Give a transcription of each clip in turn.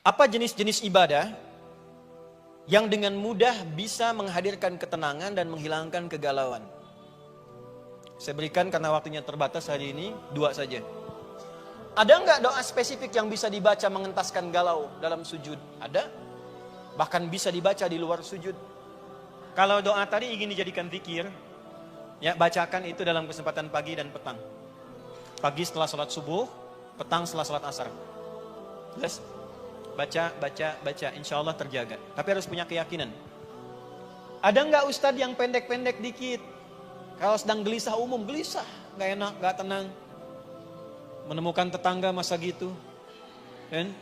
Apa jenis-jenis ibadah yang dengan mudah bisa menghadirkan ketenangan dan menghilangkan kegalauan? Saya berikan karena waktunya terbatas hari ini, 2 saja. Ada nggak doa spesifik yang bisa dibaca mengentaskan galau dalam sujud? Ada. Bahkan bisa dibaca di luar sujud. Kalau doa tadi ingin dijadikan zikir, ya bacakan itu dalam kesempatan pagi dan petang. Pagi setelah sholat subuh, petang setelah sholat asar. Jelas? Baca, insya Allah terjaga. Tapi harus punya keyakinan. Ada nggak ustadz yang pendek-pendek dikit? Kalau sedang gelisah umum, gelisah, nggak enak, nggak tenang. Menemukan tetangga masa gitu, kan?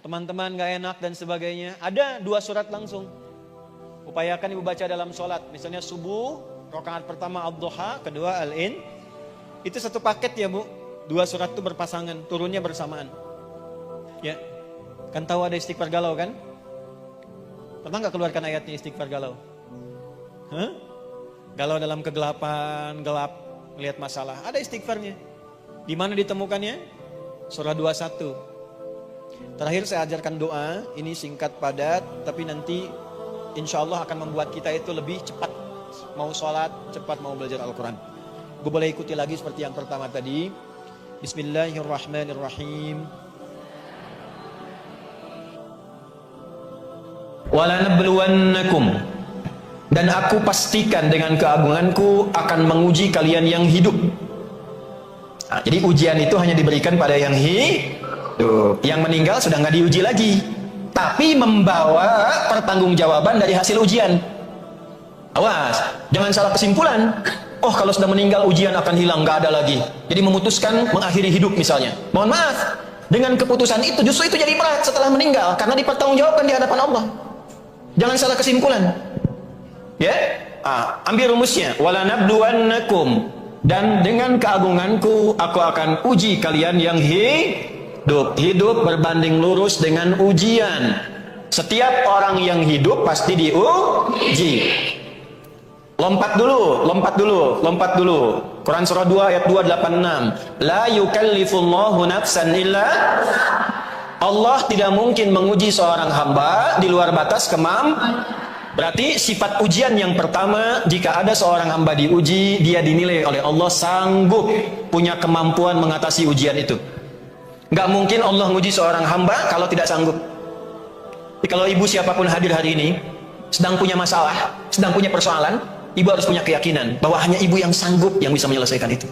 Teman-teman nggak enak dan sebagainya. Ada 2 surat langsung. Upayakan ibu baca dalam sholat. Misalnya subuh, rakaat pertama ad-duha, kedua al-in. Itu satu paket ya bu. 2 surat itu berpasangan, turunnya bersamaan. Ya. Kan tahu ada istighfar galau kan? Pernah nggak keluarkan ayatnya istighfar galau? Hah? Galau dalam kegelapan, gelap, melihat masalah. Ada istighfarnya. Di mana ditemukannya? Surah 21. Terakhir saya ajarkan doa, ini singkat padat, tapi nanti insya Allah akan membuat kita itu lebih cepat. Mau sholat, cepat mau belajar Al-Quran. Gue boleh ikuti lagi seperti yang pertama tadi. Bismillahirrahmanirrahim. Walanabluwannakum, dan aku pastikan dengan keagunganku akan menguji kalian yang hidup. Nah, jadi ujian itu hanya diberikan pada yang hidup. Yang meninggal sudah nggak diuji lagi, tapi membawa pertanggungjawaban dari hasil ujian. Awas, jangan salah kesimpulan. Oh, kalau sudah meninggal ujian akan hilang, nggak ada lagi. Jadi memutuskan mengakhiri hidup misalnya. Mohon maaf, dengan keputusan itu justru itu jadi berat setelah meninggal karena dipertanggungjawabkan di hadapan Allah. Jangan salah kesimpulan. Ya? Ambil rumusnya. Walanabluwannakum, dan dengan keagunganku aku akan uji kalian yang hidup. Hidup berbanding lurus dengan ujian. Setiap orang yang hidup pasti diuji. Lompat dulu. Quran surah 2 ayat 286. La yukallifullahu nafsan illa. Allah tidak mungkin menguji seorang hamba di luar batas kemampuan. Berarti sifat ujian yang pertama, jika ada seorang hamba diuji, dia dinilai oleh Allah sanggup, punya kemampuan mengatasi ujian itu. Gak mungkin Allah menguji seorang hamba kalau tidak sanggup. Jadi kalau ibu siapapun hadir hari ini, sedang punya masalah, sedang punya persoalan, ibu harus punya keyakinan bahwa hanya ibu yang sanggup yang bisa menyelesaikan itu.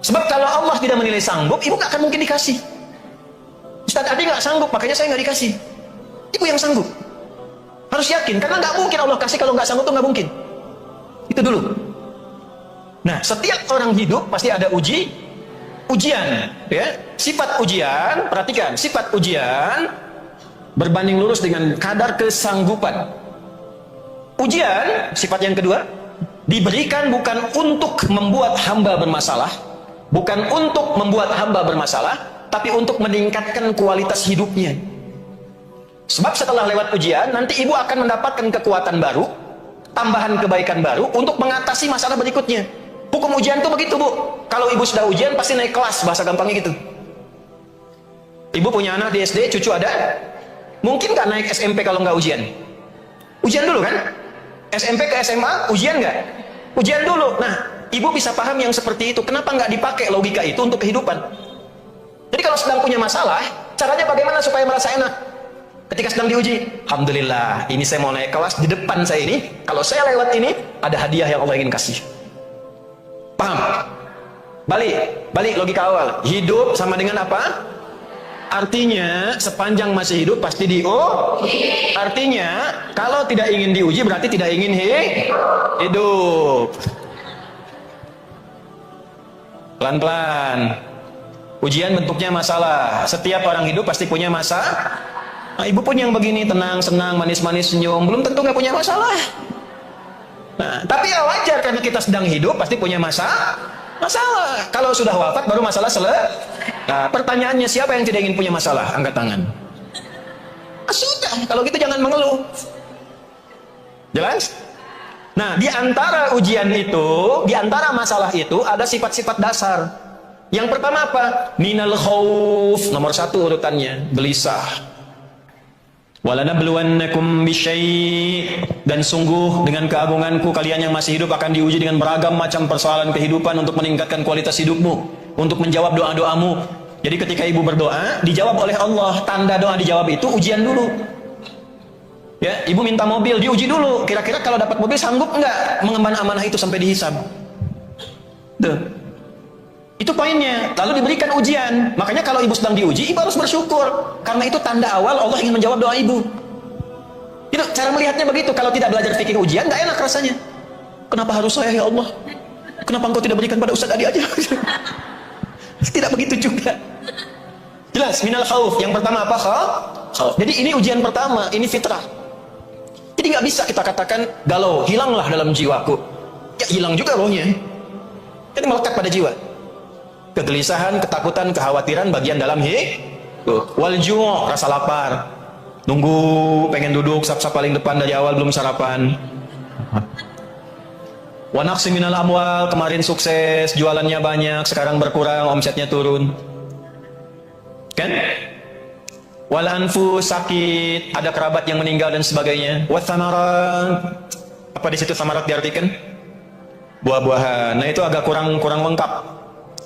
Sebab kalau Allah tidak menilai sanggup, ibu gak akan mungkin dikasih. Ustaz Adi gak sanggup, makanya saya gak dikasih. Ibu yang sanggup. Harus yakin, karena gak mungkin Allah kasih kalau gak sanggup, itu gak mungkin. Itu dulu. Nah, setiap orang hidup pasti ada ujian. Ya. Sifat ujian, perhatikan, sifat ujian berbanding lurus dengan kadar kesanggupan. Ujian, sifat yang kedua, diberikan bukan untuk membuat hamba bermasalah, bukan untuk membuat hamba bermasalah, tapi untuk meningkatkan kualitas hidupnya. Sebab setelah lewat ujian, nanti ibu akan mendapatkan kekuatan baru, tambahan kebaikan baru untuk mengatasi masalah berikutnya. Hukum ujian itu begitu bu. Kalau ibu sudah ujian pasti naik kelas, bahasa gampangnya gitu. Ibu punya anak di SD, cucu ada, mungkin nggak naik SMP kalau nggak ujian? Ujian dulu kan? SMP ke SMA, ujian nggak? Ujian dulu. Nah, ibu bisa paham yang seperti itu. Kenapa nggak dipakai logika itu untuk kehidupan? Jadi kalau sedang punya masalah, caranya bagaimana supaya merasa enak? Ketika sedang diuji, alhamdulillah, ini saya mau naik kelas, di depan saya ini, kalau saya lewat ini, ada hadiah yang Allah ingin kasih. Paham? Balik logika awal. Hidup sama dengan apa? Artinya sepanjang masih hidup pasti diuji. Artinya kalau tidak ingin diuji berarti tidak ingin hidup. Pelan-pelan. Ujian bentuknya masalah. Setiap orang hidup pasti punya masalah. Nah, ibu pun yang begini tenang, senang, manis-manis, senyum, belum tentu nggak punya masalah. Nah, tapi ya wajar karena kita sedang hidup pasti punya masalah. Kalau sudah wafat baru masalah selesai. Nah, pertanyaannya siapa yang tidak ingin punya masalah? Angkat tangan. Sudah, kalau gitu jangan mengeluh. Jelas? Nah, di antara ujian itu, di antara masalah itu ada sifat-sifat dasar Yang pertama apa? Minal khauf. Nomor 1 urutannya, gelisah. Walanabluwannakum bisyai', dan sungguh dengan keagunganku kalian yang masih hidup akan diuji dengan beragam macam persoalan kehidupan untuk meningkatkan kualitas hidupmu, untuk menjawab doa-doamu. Jadi ketika ibu berdoa dijawab oleh Allah, tanda doa dijawab itu ujian dulu. Ya, ibu minta mobil, diuji dulu. Kira-kira kalau dapat mobil sanggup enggak mengemban amanah itu sampai dihisab? Tuh. Itu poinnya. Lalu diberikan ujian. Makanya kalau ibu sedang diuji, ibu harus bersyukur. Karena itu tanda awal Allah ingin menjawab doa ibu. Itu cara melihatnya begitu. Kalau tidak belajar fikih ujian, nggak enak rasanya. Kenapa harus saya, ya Allah? Kenapa engkau tidak berikan pada Ustaz Adi aja? Tidak begitu juga. Jelas, minal khauf. Yang pertama apa? Khauf. Jadi ini ujian pertama. Ini fitrah. Jadi nggak bisa kita katakan galau, hilanglah dalam jiwaku. Ya hilang juga rohnya. Jadi melekat pada jiwa. Kegelisahan, ketakutan, kekhawatiran bagian dalam hidup. Wal ju', rasa lapar. Nunggu, pengen duduk sap-sap paling depan dari awal belum sarapan. Wa naqsi minal amwal, kemarin sukses, jualannya banyak, sekarang berkurang, omsetnya turun. Kan? Wal anfus, sakit, ada kerabat yang meninggal dan sebagainya. Wa thamarat, apa di situ thamarat diartikan? Buah-buahan. Nah itu agak kurang lengkap.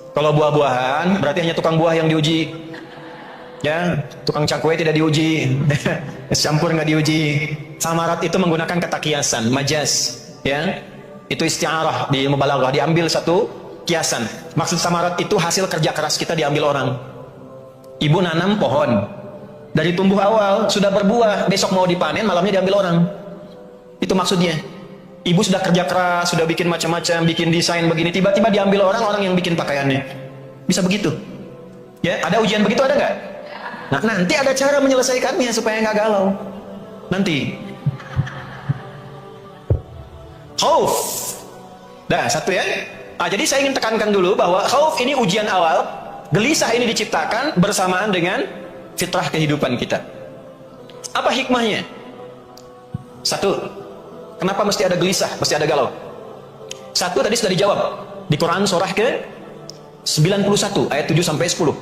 Kalau buah-buahan berarti hanya tukang buah yang diuji, ya, tukang cakwe tidak diuji, es campur nggak diuji. Samarat itu menggunakan kata kiasan, majas, ya, itu isti'arah di ilmu balaghah, diambil satu kiasan. Maksud samarat itu hasil kerja keras kita diambil orang. Ibu nanam pohon, dari tumbuh awal sudah berbuah, besok mau dipanen, malamnya diambil orang. Itu maksudnya. Ibu sudah kerja keras, sudah bikin macam-macam, bikin desain begini, tiba-tiba diambil orang yang bikin pakaiannya. Bisa begitu. Ya, ada ujian begitu ada nggak? Nah, nanti ada cara menyelesaikannya supaya nggak galau. Nanti. Khauf. Dah, satu ya. Jadi saya ingin tekankan dulu bahwa khauf ini ujian awal, gelisah ini diciptakan bersamaan dengan fitrah kehidupan kita. Apa hikmahnya? Satu, kenapa mesti ada gelisah, mesti ada galau? Satu tadi sudah dijawab di Quran surah ke 91 ayat 7 sampai 10.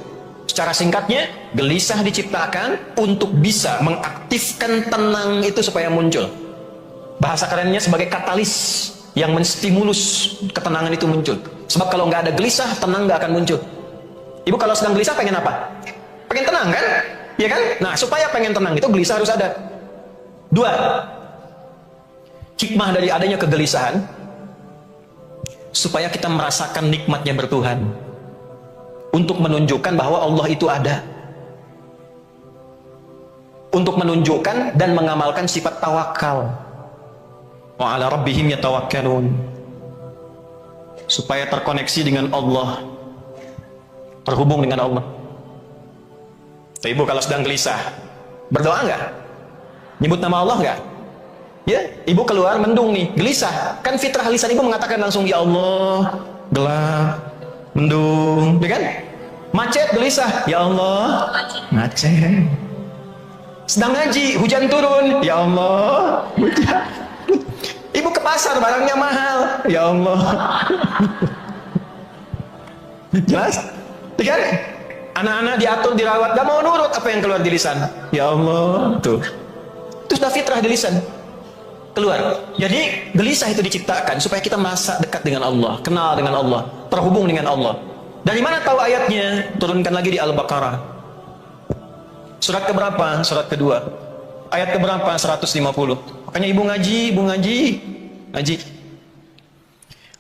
Secara singkatnya, gelisah diciptakan untuk bisa mengaktifkan tenang itu supaya muncul. Bahasa kerennya sebagai katalis yang menstimulus ketenangan itu muncul. Sebab kalau nggak ada gelisah, tenang nggak akan muncul. Ibu kalau sedang gelisah pengen apa? Pengen tenang kan? Iya kan? Nah, supaya pengen tenang itu gelisah harus ada. Dua, hikmah dari adanya kegelisahan supaya kita merasakan nikmatnya bertuhan, untuk menunjukkan bahwa Allah itu ada, untuk menunjukkan dan mengamalkan sifat tawakal. Wa ala rabbihim yatawakkalun, supaya terkoneksi dengan Allah, terhubung dengan Allah. Ibu kalau sedang gelisah berdoa nggak? Nyebut nama Allah nggak? Ya, ibu keluar mendung nih, gelisah. Kan fitrah lisan ibu mengatakan langsung, ya Allah, gelap, mendung, ya kan? Macet, gelisah, ya Allah, macet. Sedang ngaji, hujan turun, ya Allah, hujan. Ibu ke pasar, barangnya mahal, ya Allah. Jelas? Ya kan? Anak-anak diatur, dirawat, gak mau nurut, apa yang keluar di lisan? Ya Allah, tuh. Itu sudah fitrah di lisan. Keluar. Jadi gelisah itu diciptakan supaya kita merasa dekat dengan Allah, kenal dengan Allah, terhubung dengan Allah. Dari mana tahu ayatnya? Turunkan lagi di Al-Baqarah. Surat keberapa? Surat kedua. Ayat keberapa? 150. Makanya ibu ngaji.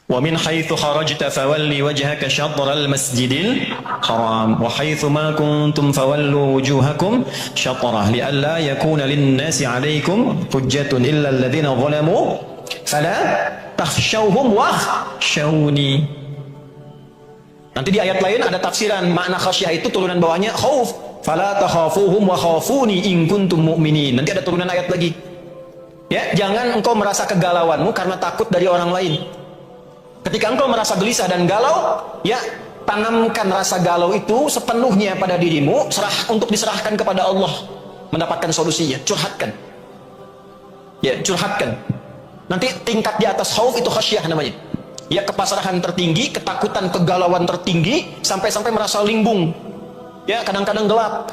Wa min haitsu kharajta fawalli wajhaka syatral masjidil haram wa haitsu ma kuntum fawallu wujuhakum syatrah li'alla yakuna lin-nasi 'alaikum hujjatun illa alladhina zalamu fala takhshawhum wakhshawni. Nanti di ayat lain ada tafsiran makna khasyah itu turunan bawahnya khauf, fala takhafuhum wa khafuni in kuntum mu'minin. Nanti ada turunan ayat lagi. Ya, jangan engkau merasa kegalauanmu karena takut dari orang lain. Ketika engkau merasa gelisah dan galau, ya tanamkan rasa galau itu sepenuhnya pada dirimu, untuk diserahkan kepada Allah, mendapatkan solusinya. Curhatkan, ya curhatkan. Nanti tingkat di atas khauf itu khasyah namanya. Ya, kepasrahan tertinggi, ketakutan, kegalauan tertinggi, sampai-sampai merasa limbung. Ya, kadang-kadang gelap.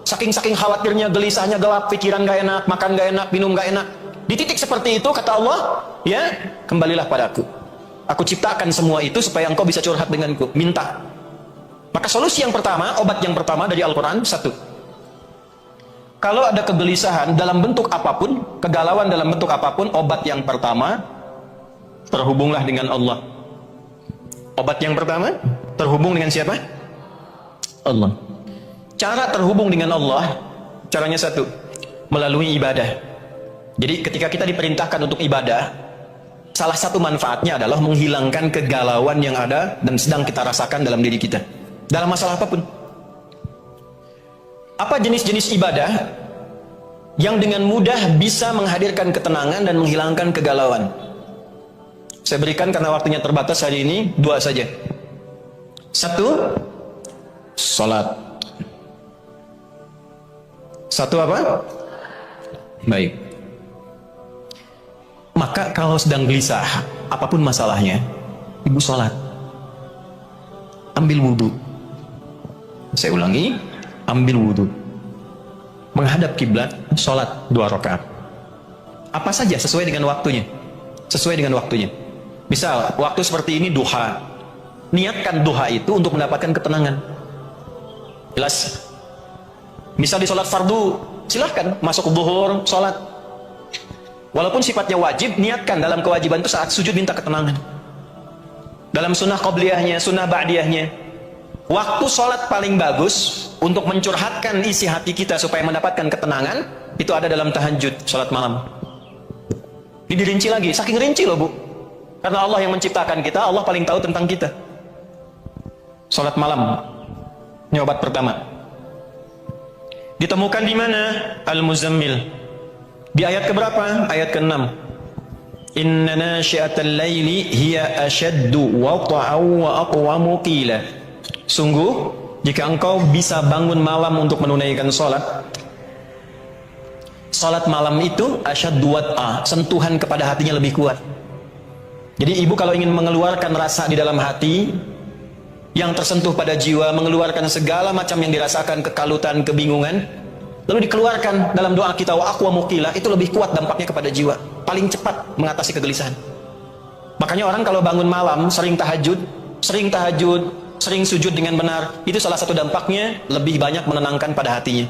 Saking-saking khawatirnya, gelisahnya, gelap, pikiran gak enak, makan gak enak, minum gak enak. Di titik seperti itu, kata Allah, ya, kembalilah padaku. Aku ciptakan semua itu supaya engkau bisa curhat denganku. Minta. Maka solusi yang pertama, obat yang pertama dari Al-Quran, satu. Kalau ada kegelisahan dalam bentuk apapun, kegalauan dalam bentuk apapun, obat yang pertama, terhubunglah dengan Allah. Obat yang pertama, terhubung dengan siapa? Allah. Cara terhubung dengan Allah, caranya satu, melalui ibadah. Jadi ketika kita diperintahkan untuk ibadah, salah satu manfaatnya adalah menghilangkan kegalauan yang ada dan sedang kita rasakan dalam diri kita. Dalam masalah apapun. Apa jenis-jenis ibadah yang dengan mudah bisa menghadirkan ketenangan dan menghilangkan kegalauan? Saya berikan karena waktunya terbatas hari ini, dua saja. Satu, salat. Satu apa? Baik. Maka kalau sedang gelisah, apapun masalahnya, ibu salat. Ambil wudhu. Saya ulangi, ambil wudhu. Menghadap kiblat, salat 2 rakaat. Apa saja sesuai dengan waktunya. Sesuai dengan waktunya. Misal, waktu seperti ini duha. Niatkan duha itu untuk mendapatkan ketenangan. Jelas? Misal di sholat fardu, silahkan masuk zuhur, sholat. Walaupun sifatnya wajib, niatkan dalam kewajiban itu saat sujud minta ketenangan. Dalam sunnah qobliyahnya, sunnah ba'diyahnya, waktu sholat paling bagus untuk mencurhatkan isi hati kita supaya mendapatkan ketenangan, itu ada dalam tahajud, sholat malam. Ini dirinci lagi, saking rinci loh bu. Karena Allah yang menciptakan kita, Allah paling tahu tentang kita. Sholat malam, ini obat pertama. Ditemukan di mana? Al-Muzammil. Di ayat keberapa? Ayat ke-6. Inna nasyi'atal laili hiya ashaddu wata'aw wa aqwamu qila. Sungguh, jika engkau bisa bangun malam untuk menunaikan salat, salat malam itu asyaddu wat'a, sentuhan kepada hatinya lebih kuat. Jadi ibu kalau ingin mengeluarkan rasa di dalam hati yang tersentuh pada jiwa, mengeluarkan segala macam yang dirasakan, kekalutan, kebingungan, lalu dikeluarkan dalam doa kita, wa aqwamu qila, itu lebih kuat dampaknya kepada jiwa, paling cepat mengatasi kegelisahan. Makanya orang kalau bangun malam sering tahajud, sering sujud dengan benar, itu salah satu dampaknya lebih banyak menenangkan pada hatinya,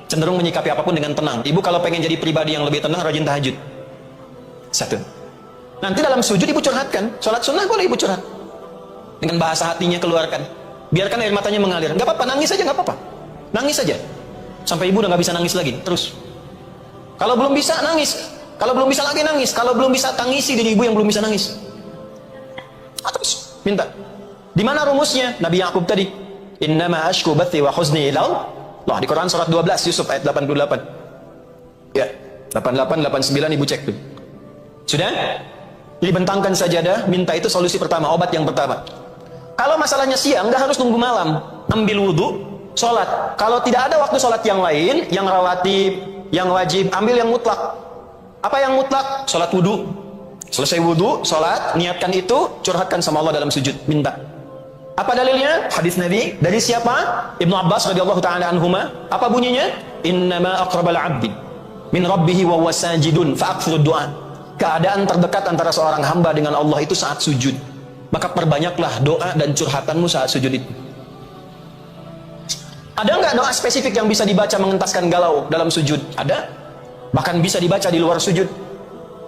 cenderung menyikapi apapun dengan tenang. Ibu kalau pengen jadi pribadi yang lebih tenang, rajin tahajud. Satu. Nanti dalam sujud ibu curhatkan, sholat sunnah boleh ibu curhat, dengan bahasa hatinya keluarkan, biarkan air matanya mengalir, nggak apa-apa, nangis aja, nggak apa-apa, nangis saja sampai ibu udah nggak bisa nangis lagi. Terus kalau belum bisa nangis, kalau belum bisa lagi nangis, kalau belum bisa tangisi diri ibu yang belum bisa nangis. Terus minta. Di mana rumusnya? Nabi Yakub tadi, innama ashku bathi wa huzni ila Allah. Di Quran surat 12 Yusuf ayat 88. Ya, 88 89 ibu cek tuh. Sudah? Jadi bentangkan sajadah, minta, itu solusi pertama, obat yang pertama. Kalau masalahnya siang, nggak harus nunggu malam. Ambil wudhu, sholat. Kalau tidak ada waktu sholat yang lain, yang rawatib, yang wajib, ambil yang mutlak. Apa yang mutlak? Sholat wudhu. Selesai wudhu, sholat, niatkan itu, curhatkan sama Allah dalam sujud, minta. Apa dalilnya? Hadis Nabi. Dari siapa? Ibnu Abbas radhiyallahu ta'ala anhuma. Apa bunyinya? Innama aqrabal abdi min rabbihi wa huwa sajidun fa'akthirud du'a. Keadaan terdekat antara seorang hamba dengan Allah itu saat sujud. Maka perbanyaklah doa dan curhatanmu saat sujud itu. Ada nggak doa spesifik yang bisa dibaca mengentaskan galau dalam sujud? Ada. Bahkan bisa dibaca di luar sujud.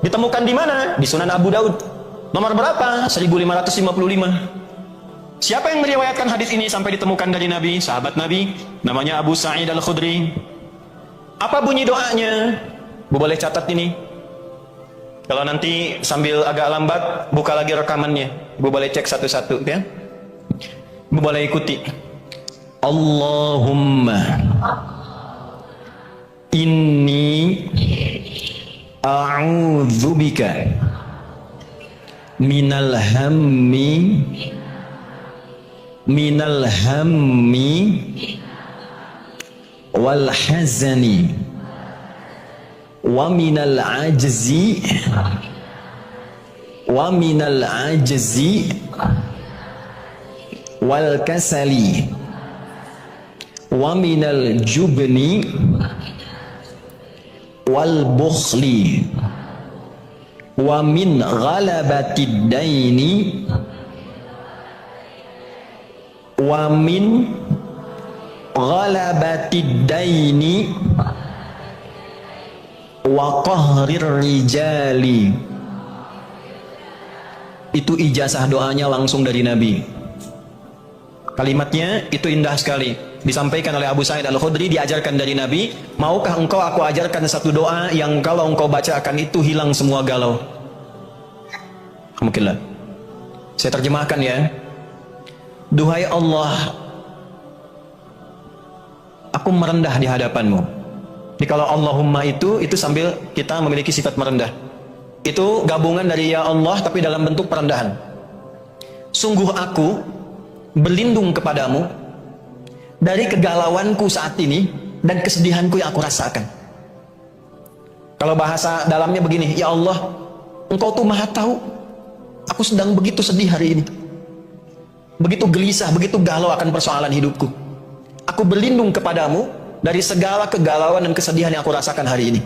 Ditemukan di mana? Di Sunan Abu Daud. Nomor berapa? 1555. Siapa yang meriwayatkan hadis ini sampai ditemukan dari Nabi? Sahabat Nabi, namanya Abu Sa'id Al-Khudri. Apa bunyi doanya? Bu boleh catat ini. Kalau nanti sambil agak lambat, buka lagi rekamannya. Bu boleh cek satu-satu ya. Bu boleh ikuti. Allahumma inni a'udzubika minal hammi wal hazani wa minal ajzi wa minal ajzi wal kasali wa minal jubni wal bukhli wa min ghalabatid daini wa min ghalabatid daini wa qahrir rijali. Itu ijazah doanya langsung dari Nabi. Kalimatnya itu indah sekali, disampaikan oleh Abu Sa'id Al-Khudri, diajarkan dari Nabi. Maukah engkau aku ajarkan satu doa yang kalau engkau bacakan itu hilang semua galau? Mungkinlah. Saya terjemahkan ya. Duhai Allah, aku merendah di hadapanmu. Jadi kalau Allahumma itu sambil kita memiliki sifat merendah. Itu gabungan dari ya Allah tapi dalam bentuk perendahan. Sungguh aku berlindung kepadamu dari kegalauanku saat ini dan kesedihanku yang aku rasakan. Kalau bahasa dalamnya begini, ya Allah, engkau tuh maha tahu aku sedang begitu sedih hari ini, begitu gelisah, begitu galau akan persoalan hidupku. Aku berlindung kepadamu dari segala kegalauan dan kesedihan yang aku rasakan hari ini.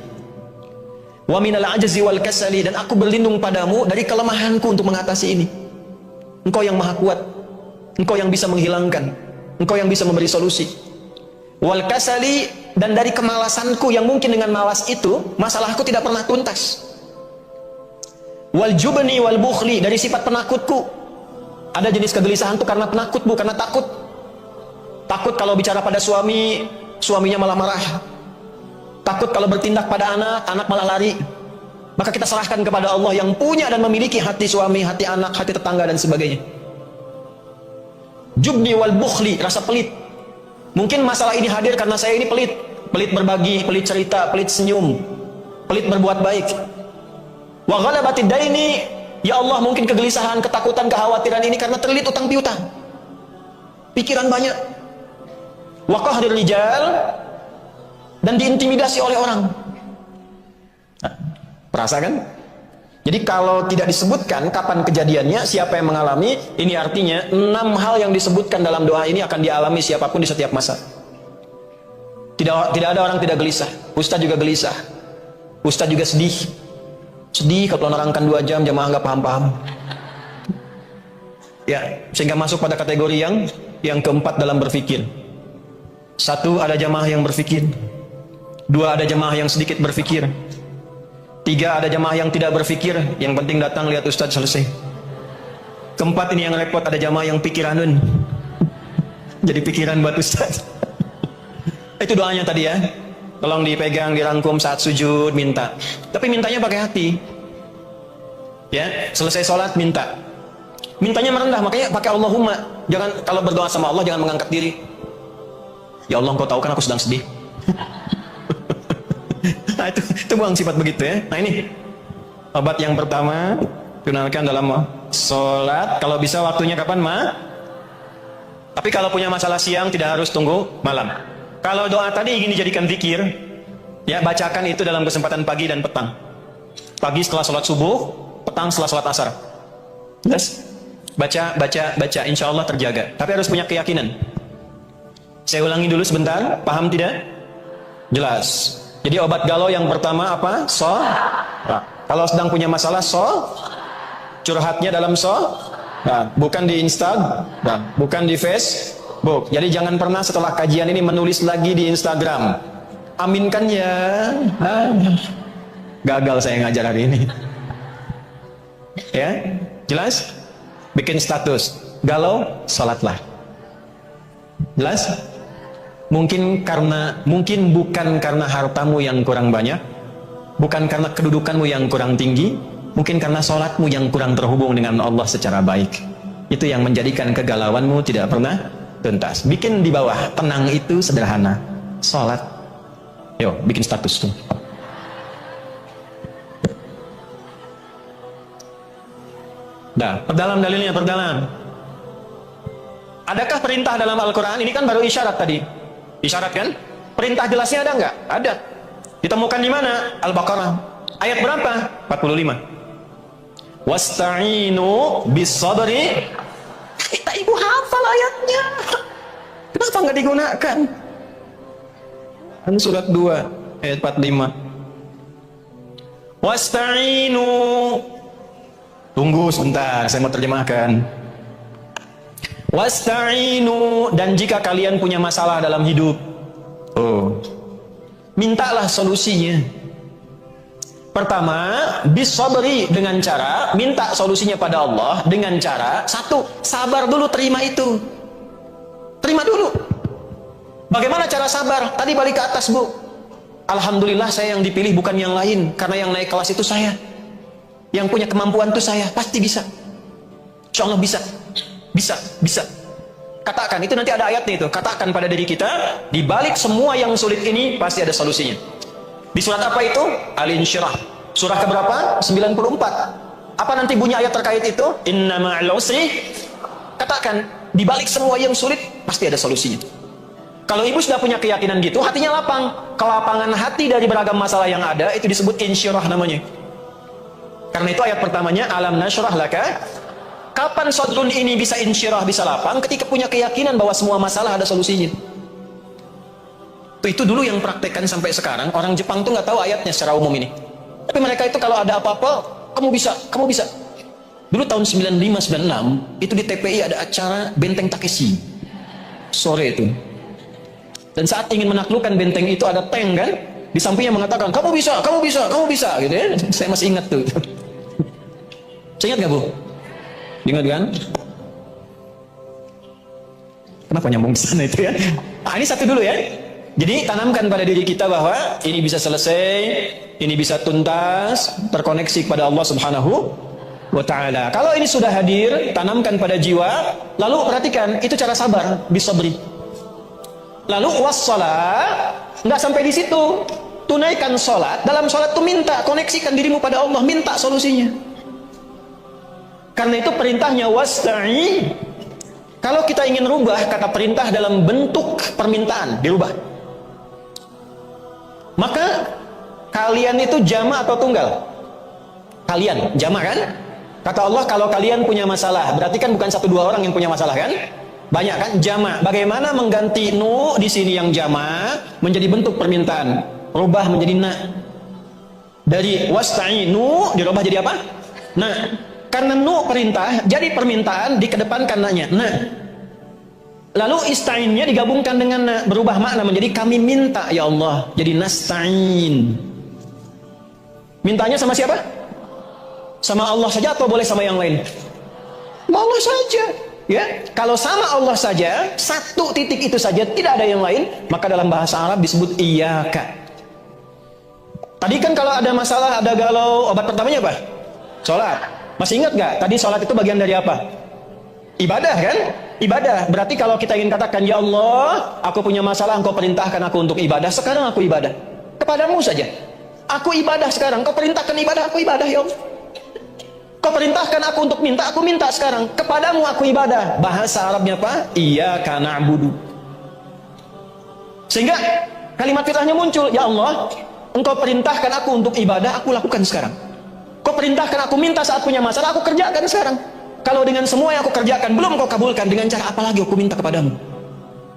Wa minal ajzi wal kasali, dan aku berlindung padamu dari kelemahanku untuk mengatasi ini. Engkau yang maha kuat, engkau yang bisa menghilangkan, engkau yang bisa memberi solusi. Wal kasali, dan dari kemalasanku yang mungkin dengan malas itu masalahku tidak pernah tuntas. Wal jubni wal bukhli, dari sifat penakutku. Ada jenis kegelisahan itu karena penakut, bukan karena takut. Takut kalau bicara pada suami, suaminya malah marah. Takut kalau bertindak pada anak, anak malah lari. Maka kita serahkan kepada Allah yang punya dan memiliki hati suami, hati anak, hati tetangga dan sebagainya. Jubni wal bukhli, rasa pelit. Mungkin masalah ini hadir karena saya ini pelit. Pelit berbagi, pelit cerita, pelit senyum, pelit berbuat baik. Wa ghalabatid daini, ya Allah, mungkin kegelisahan, ketakutan, kekhawatiran ini karena terlilit utang piutang. Pikiran banyak. Wa qahrir rijal, dan diintimidasi oleh orang. Nah, perasa kan? Jadi kalau tidak disebutkan kapan kejadiannya, siapa yang mengalami, ini artinya 6 hal yang disebutkan dalam doa ini akan dialami siapapun di setiap masa. Tidak ada orang tidak gelisah. Ustaz juga gelisah. Ustaz juga sedih. Sedih kalau menerangkan 2 jam jamaah nggak paham-paham. Ya, sehingga masuk pada kategori yang keempat dalam berpikir. 1, ada jamaah yang berpikir. 2, ada jamaah yang sedikit berpikir. 3, ada jamaah yang tidak berpikir, yang penting datang lihat ustaz selesai. 4, ini yang repot, ada jamaah yang pikiranun. Jadi pikiran buat ustaz. Itu doanya tadi ya. Tolong dipegang, dirangkum saat sujud, minta. Tapi mintanya pakai hati. Ya, selesai sholat minta. Mintanya merendah, makanya pakai Allahumma. Jangan, kalau berdoa sama Allah jangan mengangkat diri. Ya Allah, engkau tahu kan aku sedang sedih. Nah, itu buang sifat begitu ya. Nah, ini obat yang pertama, gunakan dalam sholat. Kalau bisa waktunya kapan, Tapi kalau punya masalah siang tidak harus tunggu malam. Kalau doa tadi ingin dijadikan zikir, ya bacakan itu dalam kesempatan pagi dan petang. Pagi setelah sholat subuh, petang setelah sholat asar. Yes? Baca, insya Allah terjaga. Tapi harus punya keyakinan. Saya ulangi dulu sebentar, paham tidak? Jelas. Jadi obat galau yang pertama apa? Nah, kalau sedang punya masalah curhatnya dalam nah, bukan di Instagram, bukan di Facebook. Jadi jangan pernah setelah kajian ini menulis lagi di Instagram. Aminkan ya. Gagal saya ngajar hari ini. Ya, jelas? Bikin status galau, salatlah. Jelas? Mungkin bukan karena hartamu yang kurang banyak, bukan karena kedudukanmu yang kurang tinggi, mungkin karena sholatmu yang kurang terhubung dengan Allah secara baik. Itu yang menjadikan kegalauanmu tidak pernah tuntas. Bikin di bawah, tenang itu sederhana. Sholat. Yo, bikin status tuh. Dah, perdalam dalilnya, perdalam. Adakah perintah dalam Al-Quran? Ini kan baru isyarat tadi. Isyarat kan? Perintah jelasnya ada nggak? Ada. Ditemukan di mana? Al-Baqarah. Ayat berapa? 45. Wasta'inu bis-sabri. Kita ibu hafal ayatnya. Kenapa nggak digunakan? Surat 2 ayat 45. Wasta'inu. Tunggu sebentar, saya mau terjemahkan. Wasta'inu, dan jika kalian punya masalah dalam hidup, mintalah solusinya. Pertama, bisabri, dengan cara minta solusinya pada Allah dengan cara satu, sabar dulu, terima itu. Terima dulu. Bagaimana cara sabar? Tadi balik ke atas, Bu. Alhamdulillah saya yang dipilih bukan yang lain, karena yang naik kelas itu saya. Yang punya kemampuan itu saya, pasti bisa. Insya Allah bisa. Bisa, bisa. Katakan, itu nanti ada ayatnya itu. Katakan pada diri kita, di balik semua yang sulit ini pasti ada solusinya. Di surat apa itu? Al-Insyirah. Surah keberapa? 94. Apa nanti bunyi ayat terkait itu? Inna ma'al usri. Katakan, di balik semua yang sulit pasti ada solusinya. Kalau ibu sudah punya keyakinan gitu, hatinya lapang. Kelapangan hati dari beragam masalah yang ada itu disebut insyirah namanya. Karena itu ayat pertamanya, alam nasyrah laka. Kapan sodrun ini bisa insyirah, bisa lapang? Ketika punya keyakinan bahwa semua masalah ada solusinya. Itu dulu yang praktekkan sampai sekarang. Orang Jepang tuh nggak tahu ayatnya secara umum ini. Tapi mereka itu kalau ada apa-apa, kamu bisa, kamu bisa. Dulu tahun 95-96, itu di TPI ada acara Benteng Takeshi. Sore itu. Dan saat ingin menaklukkan benteng itu ada tank kan? Di sampingnya mengatakan, kamu bisa, kamu bisa, kamu bisa. Gitu ya. Saya masih ingat tuh. Saya ingat gak, Bu? Ingat kan? Kenapa nyambung ke sana itu ya? Nah, ini satu dulu ya. Jadi tanamkan pada diri kita bahwa ini bisa selesai, ini bisa tuntas, terkoneksi kepada Allah Subhanahu wa Ta'ala. Kalau ini sudah hadir, tanamkan pada jiwa, lalu perhatikan, itu cara sabar, bisabri. Lalu wassalah, nggak sampai di situ. Tunaikan sholat, dalam sholat itu minta, koneksikan dirimu pada Allah, minta solusinya. Karena itu perintahnya wasta'i. Kalau kita ingin rubah kata perintah dalam bentuk permintaan, dirubah. Maka kalian itu jama atau tunggal? Kalian, jama kan? Kata Allah, kalau kalian punya masalah, berarti kan bukan 1-2 orang yang punya masalah kan? Banyak kan? Jama. Bagaimana mengganti nu di sini yang jama menjadi bentuk permintaan? Rubah menjadi na. Dari wasta'inu dirubah jadi apa? Nah, karena nu perintah, jadi permintaan dikedepankan nanya. Nah, lalu ista'innya digabungkan dengan na, berubah makna menjadi kami minta ya Allah. Jadi nasta'in. Mintanya sama siapa? Sama Allah saja atau boleh sama yang lain? Sama Allah saja. Ya, kalau sama Allah saja, satu titik itu saja, tidak ada yang lain, maka dalam bahasa Arab disebut iyyaka. Tadi kan kalau ada masalah, ada galau, obat pertamanya apa? Sholat. Masih ingat gak? Tadi sholat itu bagian dari apa? Ibadah kan? Ibadah. Berarti kalau kita ingin katakan, ya Allah, aku punya masalah, engkau perintahkan aku untuk ibadah, sekarang aku ibadah. Kepadamu saja. Aku ibadah sekarang, kau perintahkan ibadah, aku ibadah ya Allah. Kau perintahkan aku untuk minta, aku minta sekarang. Kepadamu aku ibadah. Bahasa Arabnya apa? Iyyaka na'budu. Sehingga kalimat fitrahnya muncul. Ya Allah, engkau perintahkan aku untuk ibadah, aku lakukan sekarang. Kau perintahkan aku minta saat punya masalah, aku kerjakan sekarang. Kalau dengan semua yang aku kerjakan belum kau kabulkan, dengan cara apa lagi aku minta kepadamu?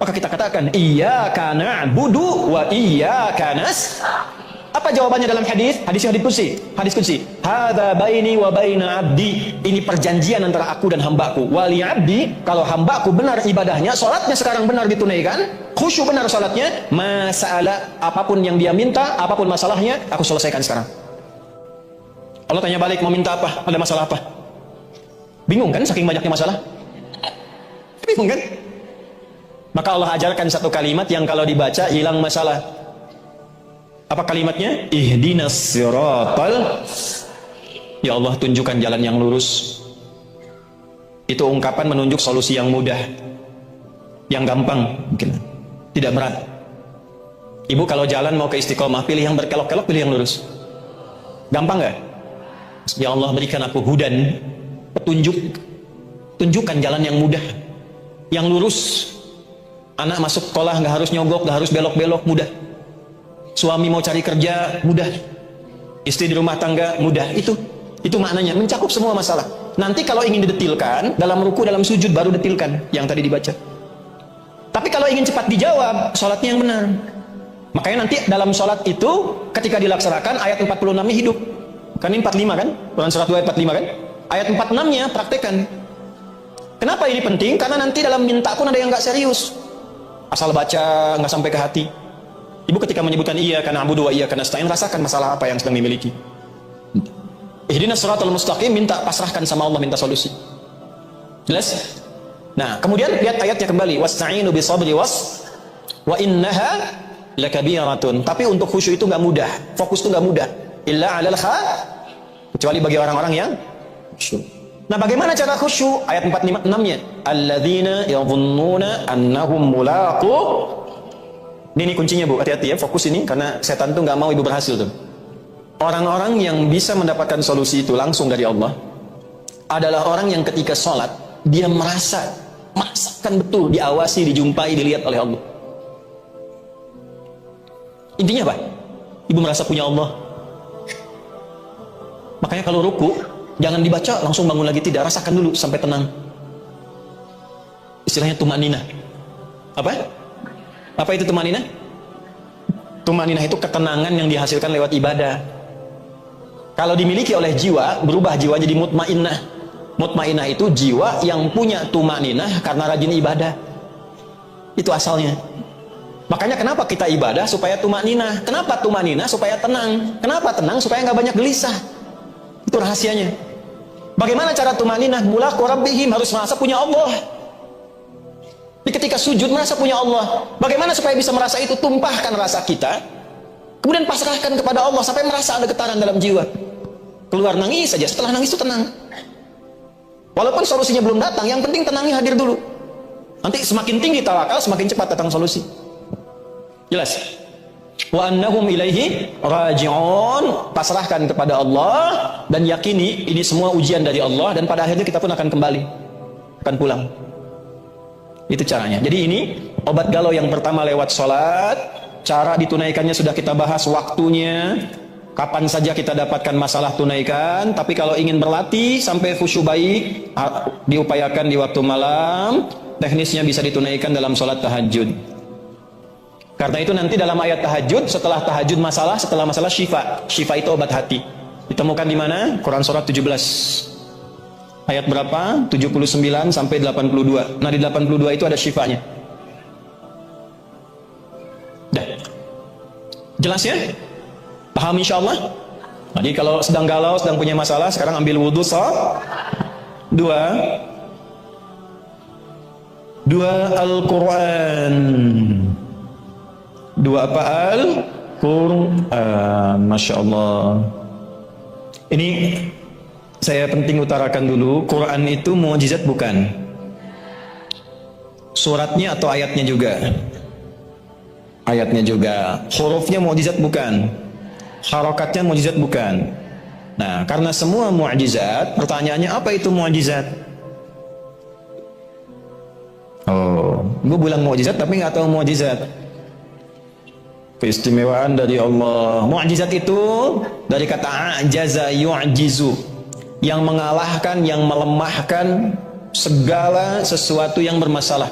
Maka kita katakan, iyyaka na'budu wa iyyaka nasta'in. Apa jawabannya dalam hadis? Hadis qudsi. Hadis qudsi. Hadza baini wa baina abdi. Ini perjanjian antara aku dan hambaku. Wali abdi, kalau hambaku benar ibadahnya, salatnya sekarang benar ditunaikan, khusyuk benar salatnya, masalah apapun yang dia minta, apapun masalahnya, aku selesaikan sekarang. Allah tanya balik, mau minta apa? Ada masalah apa? Bingung kan saking banyaknya masalah? Bingung kan? Maka Allah ajarkan satu kalimat yang kalau dibaca hilang masalah. Apa kalimatnya? Ihdinas siratal. Ya Allah, tunjukkan jalan yang lurus. Itu ungkapan menunjuk solusi yang mudah, yang gampang, mungkin tidak berat. Ibu kalau jalan mau ke istiqomah, pilih yang berkelok-kelok, pilih yang lurus. Gampang nggak? Ya Allah, berikan aku hudan, petunjuk, tunjukkan jalan yang mudah, yang lurus. Anak masuk sekolah nggak harus nyogok, nggak harus belok-belok, mudah. Suami mau cari kerja, mudah. Istri di rumah tangga, mudah. Itu Itu maknanya, mencakup semua masalah. Nanti kalau ingin didetilkan, dalam ruku, dalam sujud baru detilkan yang tadi dibaca. Tapi kalau ingin cepat dijawab, sholatnya yang benar. Makanya nanti dalam sholat itu, ketika dilaksanakan, ayat 46-nya hidup. Kan ini 45 kan? Quran surat 2 ayat 45 kan? Ayat 46-nya praktekkan. Kenapa ini penting? Karena nanti dalam minta pun ada yang nggak serius. Asal baca, nggak sampai ke hati. Ibu ketika menyebutkan iyyaka na'budu wa iyyaka nasta'in, rasakan masalah apa yang sedang dimiliki. Ihdinas shiratal mustaqim, minta pasrahkan sama Allah, minta solusi. Jelas? Nah, kemudian lihat ayatnya kembali, wasta'inu bisabri wa innaha lakabiratun. Tapi untuk khusyuk itu nggak mudah, fokus itu nggak mudah. Illa 'alal kecuali bagi orang-orang yang khusyuk. Nah, bagaimana cara khusyuk? Ayat 46-nya, alladzina yadhunnuna annahum mulaqu. Ini kuncinya, Bu. Hati-hati ya, fokus ini karena setan tuh nggak mau ibu berhasil tuh. Orang-orang yang bisa mendapatkan solusi itu langsung dari Allah adalah orang yang ketika sholat dia merasakan betul, diawasi, dijumpai, dilihat oleh Allah. Intinya apa? Ibu merasa punya Allah. Makanya kalau ruku jangan dibaca langsung bangun lagi, tidak, rasakan dulu sampai tenang. Istilahnya tumaninah. Apa itu tumaninah? Tumaninah itu ketenangan yang dihasilkan lewat ibadah. Kalau dimiliki oleh jiwa, berubah jiwa jadi mutmainnah. Mutmainnah itu jiwa yang punya tumaninah karena rajin ibadah. Itu asalnya. Makanya kenapa kita ibadah? Supaya tumaninah. Kenapa tumaninah? Supaya tenang. Kenapa tenang? Supaya nggak banyak gelisah. Itu rahasianya. Bagaimana cara tumaninah? Mulaqu rabbihim, harus merasa punya Allah. Di ketika sujud merasa punya Allah. Bagaimana supaya bisa merasa itu? Tumpahkan rasa kita, kemudian pasrahkan kepada Allah sampai merasa ada getaran dalam jiwa. Keluar nangis saja, setelah nangis itu tenang. Walaupun solusinya belum datang, yang penting tenangnya hadir dulu. Nanti semakin tinggi tawakal, semakin cepat datang solusi. Jelas? Wa annahum ilaihi raji'un, pasrahkan kepada Allah dan yakini ini semua ujian dari Allah, dan pada akhirnya kita pun akan kembali, akan pulang. Itu caranya. Jadi ini obat galau yang pertama lewat sholat. Cara ditunaikannya sudah kita bahas, waktunya, kapan saja kita dapatkan masalah tunaikan. Tapi kalau ingin berlatih sampai khusyuk baik, diupayakan di waktu malam. Teknisnya bisa ditunaikan dalam sholat tahajud. Karena itu nanti dalam ayat tahajud, setelah tahajud masalah, setelah masalah syifa. Syifa itu obat hati. Ditemukan di mana? Quran surat 17. Ayat berapa? 79 sampai 82. Nah, di 82 itu ada syifanya. Dah. Jelas ya? Paham insyaallah? Jadi kalau sedang galau, sedang punya masalah, sekarang ambil wudhu, dua Al-Quran. Dua apa? Al-Quran. Masya Allah. Ini saya penting utarakan dulu, Quran itu mukjizat bukan? Suratnya atau ayatnya juga? Ayatnya juga. Hurufnya mukjizat bukan? Harokatnya mukjizat bukan? Nah, karena semua mukjizat, pertanyaannya apa itu mukjizat? Oh, gue bilang mukjizat tapi nggak tahu mukjizat. Keistimewaan dari Allah. Mukjizat itu dari kata ajaza yu'jizu, yang mengalahkan, yang melemahkan segala sesuatu yang bermasalah.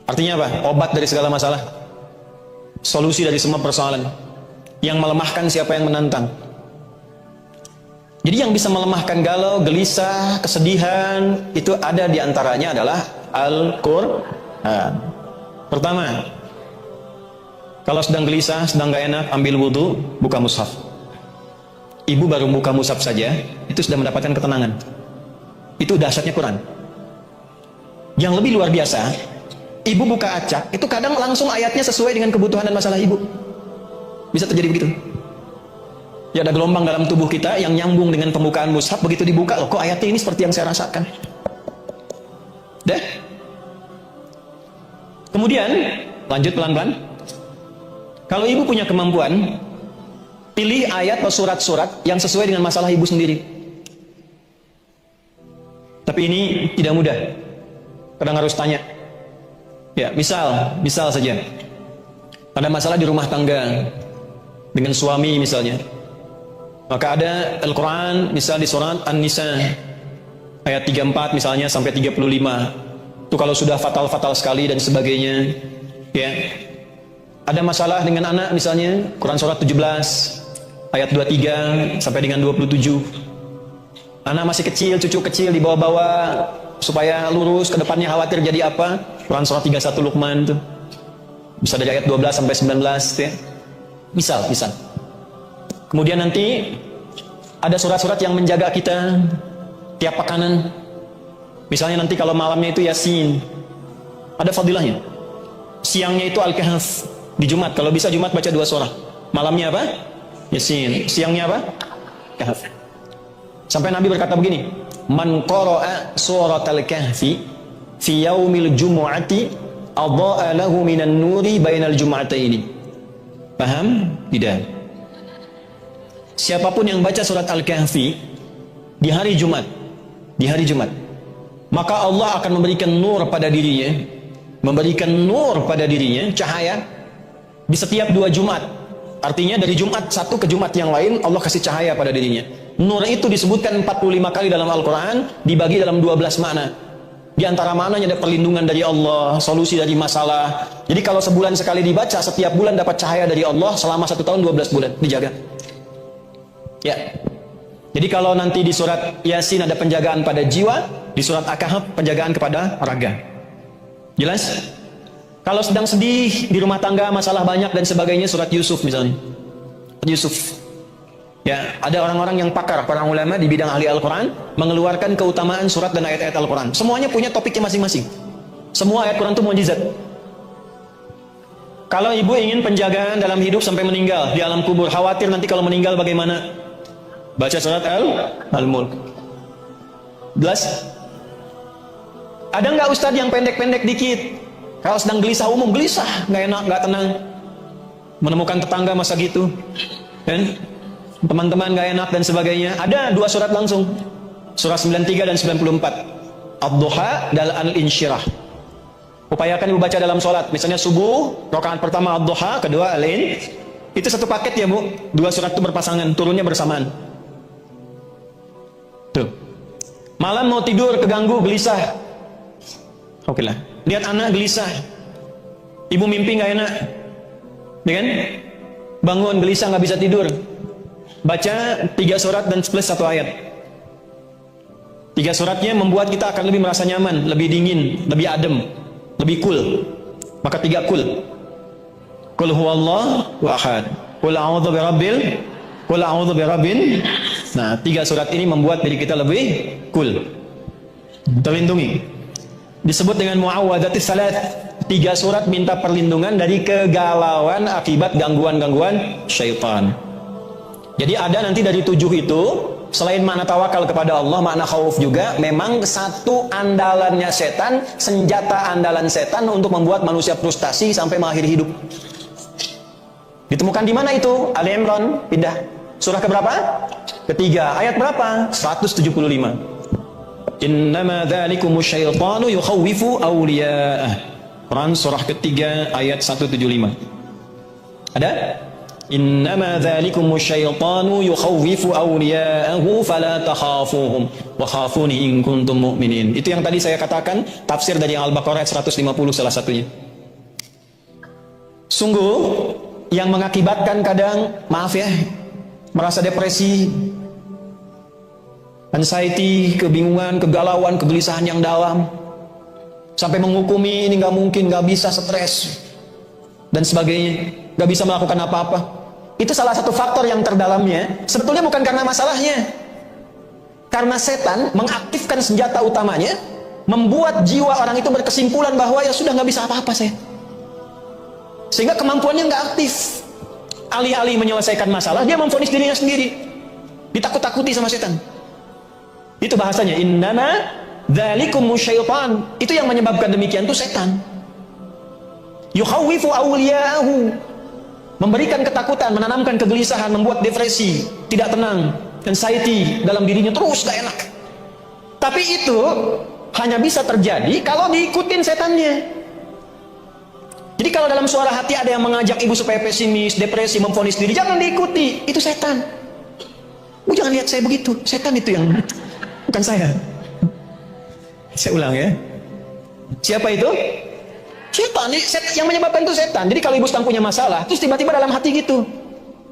Artinya apa? Obat dari segala masalah, solusi dari semua persoalan. Yang melemahkan siapa yang menantang. Jadi yang bisa melemahkan galau, gelisah, kesedihan, itu ada diantaranya adalah Al-Quran. Pertama, kalau sedang gelisah, sedang gak enak, ambil wudhu, buka mushaf. Ibu baru buka mushaf saja, itu sudah mendapatkan ketenangan. Itu dahsyatnya Quran. Yang lebih luar biasa, ibu buka acak, itu kadang langsung ayatnya sesuai dengan kebutuhan dan masalah ibu. Bisa terjadi begitu. Ya, ada gelombang dalam tubuh kita yang nyambung dengan pembukaan mushaf, begitu dibuka, loh kok ayatnya ini seperti yang saya rasakan. Dah. Kemudian, lanjut pelan-pelan. Kalau ibu punya kemampuan, pilih ayat atau surat-surat yang sesuai dengan masalah ibu sendiri. Tapi ini tidak mudah. Kadang harus tanya. Ya, misal saja. Ada masalah di rumah tangga dengan suami misalnya. Maka ada Al-Quran misal di surat An-Nisa ayat 34 misalnya sampai 35. Itu kalau sudah fatal-fatal sekali dan sebagainya, ya. Ada masalah dengan anak misalnya, Quran surat 17 ayat 23 sampai dengan 27. Anak masih kecil, cucu kecil dibawa-bawa supaya lurus ke depannya, khawatir jadi apa? Quran surat 31 Luqman itu. Bisa dari ayat 12 sampai 19 ya. Misal. Kemudian nanti ada surat-surat yang menjaga kita tiap pekanan. Misalnya nanti kalau malamnya itu Yasin, ada fadilahnya. Siangnya itu Al-Kahf. Di Jumat, kalau bisa Jumat baca 2 surah. Malamnya apa? Yasin. Siangnya apa? Kahf. Sampai Nabi berkata begini, man qara'a surat Al-Kahfi fi yaumil jumu'ati adha'a lahu minan nuri bainal jum'ataini. Paham? Tidak. Siapapun yang baca surat Al-Kahfi di hari Jumat, maka Allah akan memberikan nur pada dirinya, cahaya di setiap 2 Jumat. Artinya dari Jumat satu ke Jumat yang lain Allah kasih cahaya pada dirinya. Nur itu disebutkan 45 kali dalam Al-Quran, dibagi dalam 12 makna. Di antara maknanya ada perlindungan dari Allah, solusi dari masalah. Jadi kalau sebulan sekali dibaca, setiap bulan dapat cahaya dari Allah selama 1 tahun 12 bulan dijaga. Ya. Jadi kalau nanti di surat Yasin ada penjagaan pada jiwa, di surat Al-Kahf penjagaan kepada raga. Jelas? Kalau sedang sedih di rumah tangga, masalah banyak dan sebagainya, surat Yusuf misalnya. Yusuf. Ya, ada orang-orang yang pakar, para ulama di bidang ahli Al-Quran, mengeluarkan keutamaan surat dan ayat-ayat Al-Quran. Semuanya punya topiknya masing-masing. Semua ayat Quran itu mukjizat. Kalau ibu ingin penjagaan dalam hidup sampai meninggal di alam kubur, khawatir nanti kalau meninggal bagaimana? Baca surat Al-Mulk. Jelas? Ada nggak ustadz yang pendek-pendek dikit? Kalau sedang gelisah umum, gelisah, nggak enak, nggak tenang. Menemukan tetangga masa gitu, kan? Teman-teman nggak enak dan sebagainya. Ada 2 surat langsung, surah 93 dan 94, Ad-Duha dan Al-Insyirah. Upayakan ibu baca dalam sholat. Misalnya subuh, rakaat pertama Ad-Duha, kedua Al-In. Itu satu paket ya bu. 2 surat itu berpasangan, turunnya bersamaan. Tuh. Malam mau tidur, keganggu, gelisah. Oke lah. Lihat anak gelisah. Ibu mimpi nggak enak, ya kan? Bangun gelisah, nggak bisa tidur. Baca 3 surat dan plus 1 ayat. 3 suratnya membuat kita akan lebih merasa nyaman, lebih dingin, lebih adem, lebih cool. Maka 3 cool. Qul huwallahu ahad. Qul a'udzu birabbin. Nah, 3 surat ini membuat diri kita lebih cool, terlindungi. Disebut dengan muawwadatis salat. 3 surat minta perlindungan dari kegalauan akibat gangguan-gangguan syaitan. Jadi ada nanti dari 7 itu, selain makna tawakal kepada Allah, makna khauf juga, memang satu andalannya setan, senjata andalan setan untuk membuat manusia frustasi sampai mengakhiri hidup. Ditemukan di mana itu? Ali Imran, pindah. Surah keberapa? Ketiga. Ayat berapa? 175. Innama dzalikumus syaitanu yukhawwifu awliya'ah. Quran surah ketiga ayat 175. Ada? Innama dzalikumus syaitanu yukhawwifu awliya'ahu fala takhafuhum wa khafuni in kuntum mu'minin. Itu yang tadi saya katakan, tafsir dari Al-Baqarah ayat 150 salah satunya. Sungguh yang mengakibatkan kadang, maaf ya, merasa depresi, anxiety, kebingungan, kegalauan, kegelisahan yang dalam, sampai menghukumi ini nggak mungkin, nggak bisa, stres dan sebagainya, nggak bisa melakukan apa-apa. Itu salah satu faktor yang terdalamnya sebetulnya bukan karena masalahnya, karena setan mengaktifkan senjata utamanya, membuat jiwa orang itu berkesimpulan bahwa ya sudah nggak bisa apa-apa saya, sehingga kemampuannya nggak aktif. Alih-alih menyelesaikan masalah, dia memvonis dirinya sendiri, ditakut-takuti sama setan. Itu bahasanya, innama dzalikumus syaitan. Itu yang menyebabkan demikian itu setan. Yukhawwifu awliya'ahu, memberikan ketakutan, menanamkan kegelisahan, membuat depresi, tidak tenang, anxiety dalam dirinya, terus gak enak. Tapi itu hanya bisa terjadi kalau diikutin setannya. Jadi kalau dalam suara hati ada yang mengajak ibu supaya pesimis, depresi, memvonis diri, jangan diikuti, itu setan. Jangan lihat saya begitu, setan itu yang, bukan saya. Saya ulang ya. Siapa itu? Setan. Yang menyebabkan itu setan. Jadi kalau ibu sedang punya masalah, terus tiba-tiba dalam hati gitu,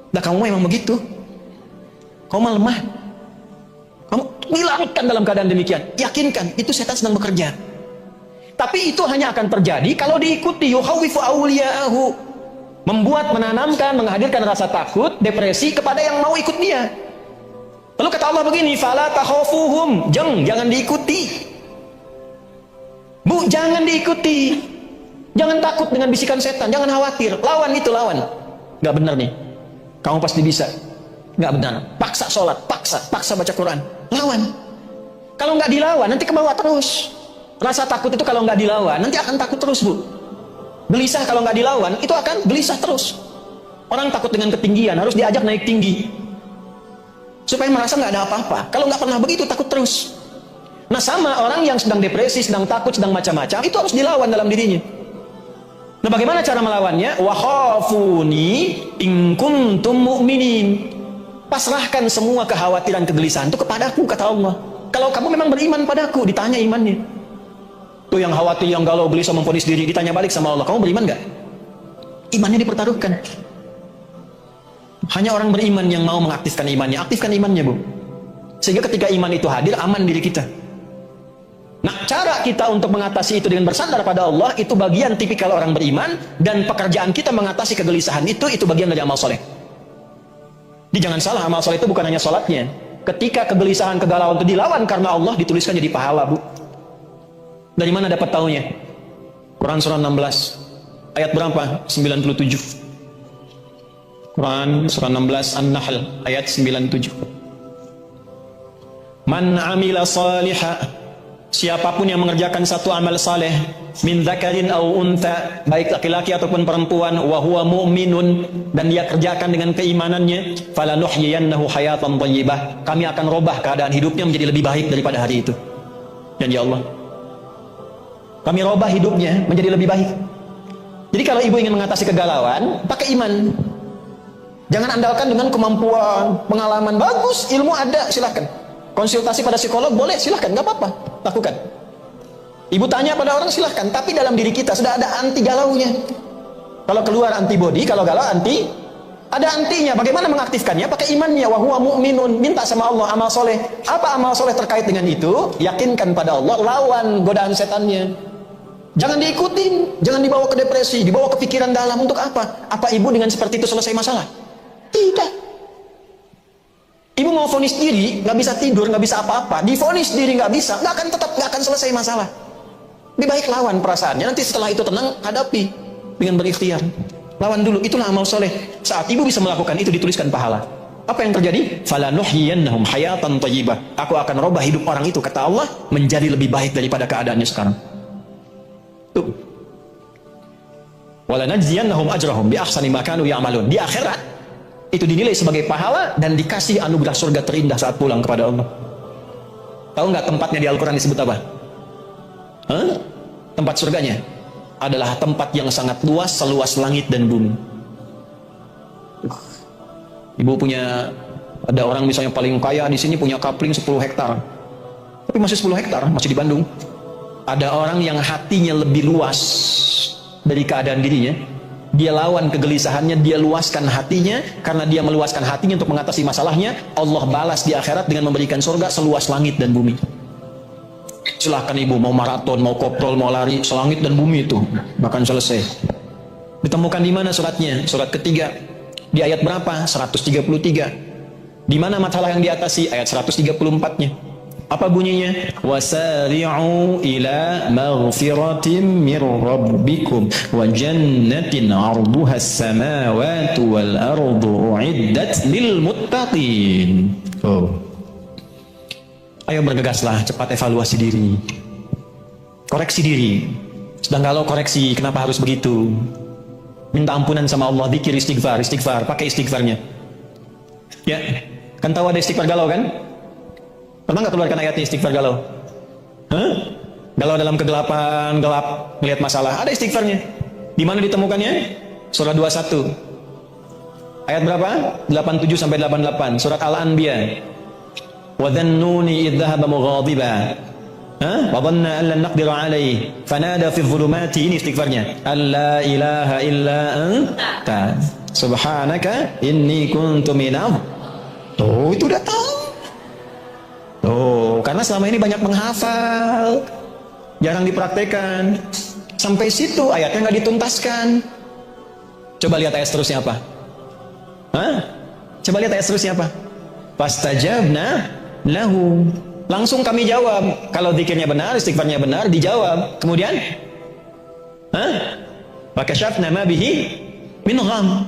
nah kamu memang begitu, kamu mah lemah, kamu dilarutkan dalam keadaan demikian. Yakinkan, itu setan sedang bekerja. Tapi itu hanya akan terjadi kalau diikuti. Yukhawwifu awliya'ahu, membuat, menanamkan, menghadirkan rasa takut, depresi kepada yang mau ikut dia. Lalu kata Allah begini, fala takhafuhum, jangan diikuti. Bu, jangan diikuti. Jangan takut dengan bisikan setan, jangan khawatir. Lawan itu, lawan. Gak benar nih, kamu pasti bisa. Gak benar. Paksa sholat, paksa baca Quran. Lawan. Kalau nggak dilawan, nanti ke bawah terus. Rasa takut itu kalau nggak dilawan, nanti akan takut terus, Bu. Gelisah kalau nggak dilawan, itu akan gelisah terus. Orang takut dengan ketinggian, harus diajak naik tinggi, supaya merasa nggak ada apa-apa. Kalau nggak pernah begitu, takut terus. Nah, sama orang yang sedang depresi, sedang takut, sedang macam-macam, itu harus dilawan dalam dirinya. Nah, bagaimana cara melawannya? Wa khafuni in kuntum mu'minin. Pasrahkan semua kekhawatiran, kegelisahan itu kepadaku, kata Allah. Kalau kamu memang beriman padaku, ditanya imannya. Tuh yang khawatir, yang galau, gelisah, memvonis diri, ditanya balik sama Allah, kamu beriman gak? Imannya dipertaruhkan. Hanya orang beriman yang mau mengaktifkan imannya. Aktifkan imannya, Bu. Sehingga ketika iman itu hadir, aman diri kita. Nah, cara kita untuk mengatasi itu dengan bersandar pada Allah, itu bagian tipikal orang beriman. Dan pekerjaan kita mengatasi kegelisahan itu bagian dari amal soleh. Jadi jangan salah, amal soleh itu bukan hanya sholatnya. Ketika kegelisahan, kegalauan itu dilawan karena Allah, dituliskan jadi pahala, Bu. Dari mana dapat taunya? Quran surah 16 ayat berapa? 97. Quran surah 16 An-Nahl ayat 97. Man amila salihah, siapapun yang mengerjakan satu amal saleh, min dzakarin aw untha, baik laki-laki ataupun perempuan, wa huwa mu'minun, dan dia kerjakan dengan keimanannya, falanuhyiyannahu hayatan thayyibah, kami akan robah keadaan hidupnya menjadi lebih baik daripada hari itu. Janji Allah, kami robah hidupnya menjadi lebih baik. Jadi kalau ibu ingin mengatasi kegalauan, pakai iman. Jangan andalkan dengan kemampuan, pengalaman. Bagus, ilmu ada, silahkan. Konsultasi pada psikolog boleh, silahkan, nggak apa-apa, lakukan. Ibu tanya pada orang, silahkan. Tapi dalam diri kita sudah ada anti galaunya. Kalau keluar antibody, kalau galau anti, ada antinya. Bagaimana mengaktifkannya? Pakai imannya. Wa huwa mu'minun, minta sama Allah amal soleh. Apa amal soleh terkait dengan itu? Yakinkan pada Allah, lawan godaan setannya. Jangan diikutin, jangan dibawa ke depresi, dibawa ke pikiran dalam. Untuk apa? Apa ibu dengan seperti itu selesai masalah? Tidak. Ibu mau vonis diri, nggak bisa tidur, nggak bisa apa-apa. Divonis diri nggak bisa, nggak akan selesai masalah. Lebih baik lawan perasaannya. Nanti setelah itu tenang, hadapi dengan berikhtiar. Lawan dulu, itulah amal soleh. Saat ibu bisa melakukan itu, dituliskan pahala. Apa yang terjadi? Falanuhyiyannahum hayatan thayyibah. Aku akan robah hidup orang itu, kata Allah, menjadi lebih baik daripada keadaannya sekarang. Tuh. Walanajziyannahum ajrahum bi ahsani ma kanu ya'malun. Di akhirat itu dinilai sebagai pahala dan dikasih anugerah surga terindah saat pulang kepada Allah. Tahu nggak tempatnya di Al-Quran disebut apa? Tempat surganya adalah tempat yang sangat luas, seluas langit dan bumi. Ibu punya, ada orang misalnya paling kaya di sini punya kapling 10 hektar, tapi masih 10 hektar, masih di Bandung. Ada orang yang hatinya lebih luas dari keadaan dirinya. Dia lawan kegelisahannya, dia luaskan hatinya. Karena dia meluaskan hatinya untuk mengatasi masalahnya, Allah balas di akhirat dengan memberikan surga seluas langit dan bumi. Silahkan ibu, mau maraton, mau koprol, mau lari, selangit dan bumi itu bahkan selesai. Ditemukan di mana suratnya? Surat ketiga, di ayat berapa? 133. Di mana masalah yang diatasi? Ayat 134-nya. Apa bunyinya? Wasari'u ila maghfiratin mir rabbikum wa jannatin 'arduha as-samawati wal ardu u'iddat lil muttaqin. Ayo bergegaslah, cepat evaluasi diri. Koreksi diri. Sedang galau, koreksi, kenapa harus begitu? Minta ampunan sama Allah, zikir, istighfar, pakai istighfarnya. Ya, kan tahu ada istighfar galau kan? Pernah nggak keluarkan ayatnya istighfar galau? Galau dalam kegelapan, gelap, melihat masalah. Ada istighfarnya. Di mana ditemukannya? Surah 21. Ayat berapa? 87 sampai 88 surat Al-Anbiya. Wa dhannuni idh dhahaba mughadiba. Wa dhanna an lan naqdira alayhi fanada fi dhulumati, ini istighfarnya. Alla ilaha illa anta subhanaka inni kuntu minadh. Tuh, itu udah tahu. Tuh, karena selama ini banyak menghafal, jarang dipraktekan. Sampai situ ayatnya nggak dituntaskan. Coba lihat ayat seterusnya apa? Coba lihat ayat seterusnya apa? Fastajabna lahu. Langsung kami jawab. Kalau zikirnya benar, istighfarnya benar, dijawab. Kemudian, wa kashafna ma bihi min gham.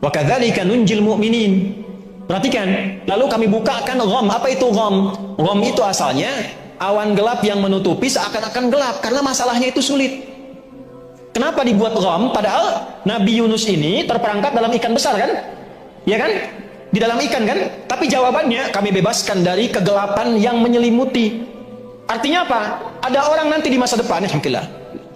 Wa kadzalika nunjil mu'minin. Perhatikan, lalu kami bukakan gham. Apa itu gham? Gham itu asalnya awan gelap yang menutupi seakan-akan gelap karena masalahnya itu sulit. Kenapa dibuat gham? Padahal Nabi Yunus ini terperangkap dalam ikan besar kan? Ya kan? Di dalam ikan kan? Tapi jawabannya kami bebaskan dari kegelapan yang menyelimuti. Artinya apa? Ada orang nanti di masa depan, alhamdulillah.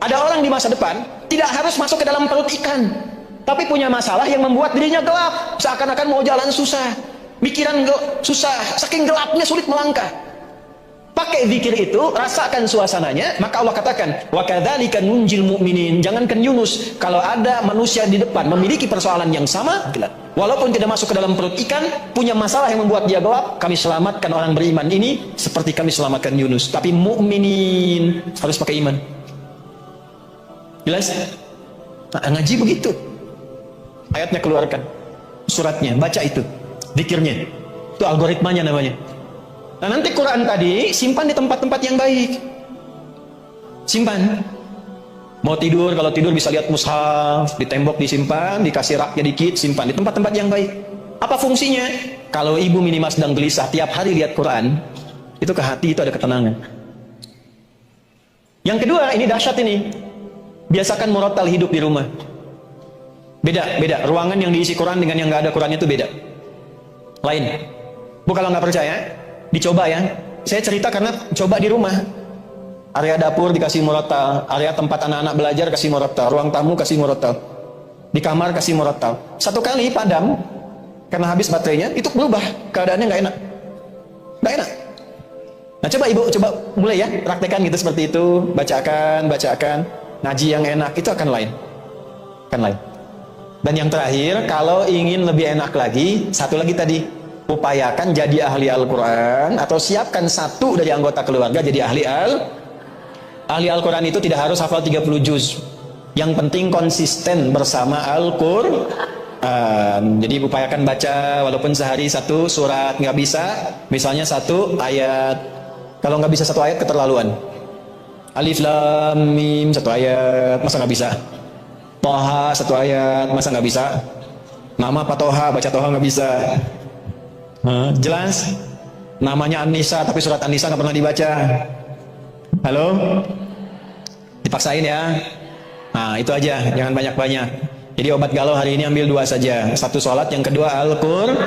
Ada orang di masa depan tidak harus masuk ke dalam perut ikan, tapi punya masalah yang membuat dirinya gelap, seakan-akan mau jalan susah, mikiran susah, saking gelapnya sulit melangkah. Pakai zikir itu, rasakan suasananya, maka Allah katakan, wa kadzalika nunjil mu'minin. Jangankan Yunus, kalau ada manusia di depan memiliki persoalan yang sama, walaupun tidak masuk ke dalam perut ikan, punya masalah yang membuat dia gelap, kami selamatkan orang beriman ini seperti kami selamatkan Yunus. Tapi mu'minin harus pakai iman. Jelas? Ngaji begitu. Ayatnya keluarkan, suratnya, baca itu, zikirnya. Itu algoritmanya namanya. Nah, nanti Quran tadi simpan di tempat-tempat yang baik. Simpan. Mau tidur, kalau tidur bisa lihat mushaf, di tembok disimpan, dikasih raknya dikit, simpan di tempat-tempat yang baik. Apa fungsinya? Kalau ibu minimal sedang gelisah, tiap hari lihat Quran, itu ke hati itu ada ketenangan. Yang kedua, ini dahsyat ini. Biasakan murattal hidup di rumah. Beda. Ruangan yang diisi Quran dengan yang nggak ada Qurannya itu beda. Lain. Bu, kalau nggak percaya, dicoba ya. Saya cerita karena coba di rumah. Area dapur dikasih murattal, area tempat anak-anak belajar kasih murattal, ruang tamu kasih murattal, di kamar kasih murattal. Satu kali padam karena habis baterainya, itu berubah keadaannya nggak enak. Nggak enak. Nah, coba ibu mulai ya, praktekan gitu seperti itu, bacakan, ngaji yang enak itu akan lain. Dan yang terakhir, kalau ingin lebih enak lagi, satu lagi tadi, upayakan jadi ahli Al-Quran atau siapkan satu dari anggota keluarga jadi ahli Al-Quran. Itu tidak harus hafal 30 juz, yang penting konsisten bersama Al-Quran. Jadi upayakan baca walaupun sehari satu surat, nggak bisa misalnya satu ayat. Kalau nggak bisa satu ayat keterlaluan. Alif Lam Mim satu ayat, masa nggak bisa? Toha satu ayat, masa nggak bisa? Nama apa Toha, baca Toha nggak bisa. Jelas? Namanya An-Nisa tapi surat An-Nisa nggak pernah dibaca. Halo? Dipaksain ya. Nah, itu aja, jangan banyak-banyak. Jadi obat galau hari ini ambil 2 saja. Satu sholat, yang kedua Al-Qur'an.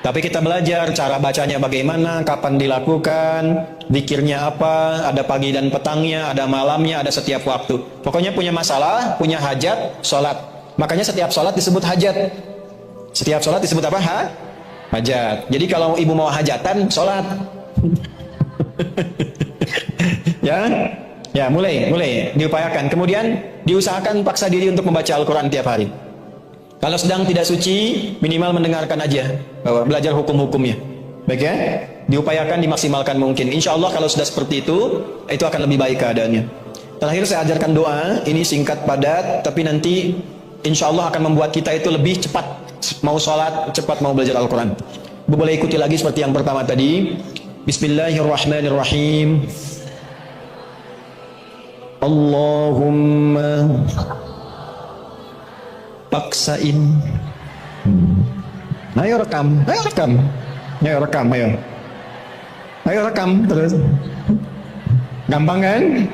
Tapi kita belajar cara bacanya bagaimana, kapan dilakukan, zikirnya apa, ada pagi dan petangnya, ada malamnya, ada setiap waktu. Pokoknya punya masalah, punya hajat, sholat. Makanya setiap sholat disebut hajat. Setiap sholat disebut apa? Hajat. Jadi kalau ibu mau hajatan, sholat. Ya, mulai diupayakan. Kemudian diusahakan paksa diri untuk membaca Al-Quran tiap hari. Kalau sedang tidak suci, minimal mendengarkan aja, bahwa belajar hukum-hukumnya. Baik ya? Diupayakan dimaksimalkan mungkin. Insya Allah kalau sudah seperti itu akan lebih baik keadaannya. Terakhir saya ajarkan doa, ini singkat padat, tapi nanti insya Allah akan membuat kita itu lebih cepat. Mau sholat, cepat mau belajar Al-Quran. Boleh ikuti lagi seperti yang pertama tadi. Bismillahirrahmanirrahim. Allahumma paksain. Ayo rekam terus. Gampang kan?